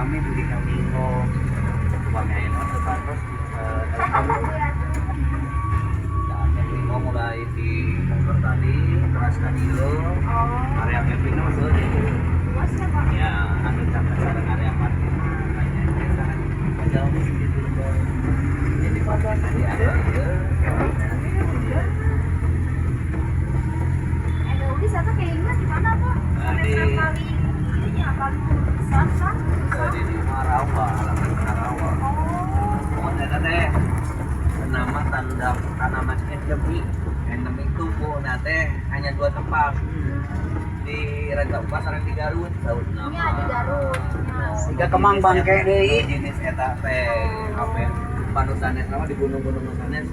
rame beli kami kok uangnya enak terus camping mau mulai di Bogor tadi kelas Kadilo area campingnya masuk di ya ada campur sarang area parkir banyak sangat jauh di situ jadi parkir tadi ada wisata kayak gimana di mana Pak? Sampai berapa kali ininya kali besar kan? di Marawa, alamat Marawa. Pokoknya teh nama tanaman endemi itu bu nate hanya 2 tempat di Raja Upas sareng di Garut, Garut nama. Iya di Garut. Siga kemang bangke deui. Jenis eta teh apa panusanes nama di gunung-gunung sanes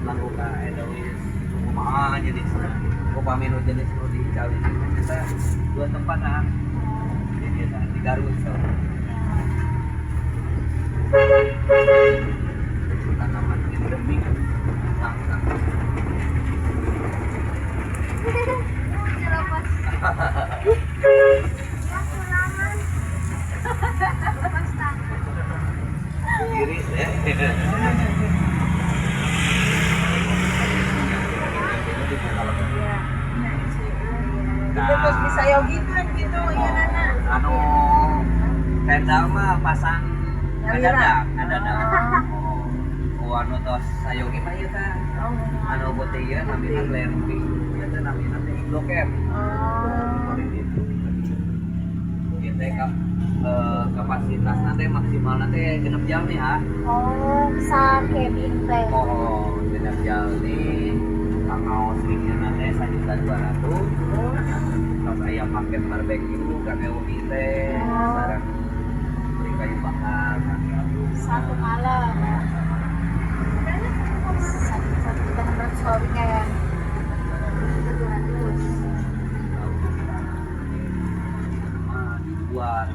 langka eta wis kumaha jenisna. Upami nu jenis nu di Cawi kita 2 tempat nah. Jadi di Garut so. Tanaman endemik langsung. Lepas. Iris ya. Itu terus bisa yogi kan gitu, iya Nana. Anu tenda mah pasang ngadadak. Oh anu tos sayogi mah ieu teh. Anu putih ieu namina glamping. Ieu teh namina teh iglo camp. Ieu teh kapasitas nanti maksimal nanti genep jam nih ha. Oh, bisa cabin teh. Oh, genep jam nih. Kalau seringnya nanti 1.200.000. Terus aya paket barbecue, KPUI teh, sareng beri kayu bakar, Satu malam. Satu juta 600 kalau kayak 200. dibuat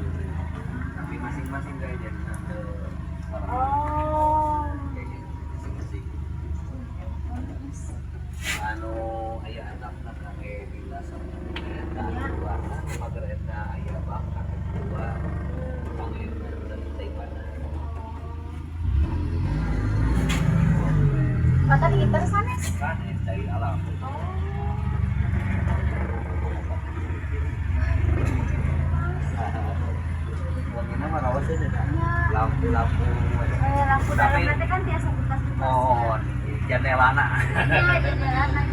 tapi masing-masing kayak jadi ada orang Oh. kayak gitu masing-masing anu aya anak-anak kangge bila sama eta dua pagar eta aya bakar dua kangge dan tepana Kata di gitar sanes. kan dari alam wanginya mah rawas aja lampu-lampu Lampu dalam nanti kan biasa bekas. oh janelana Iya, jendela.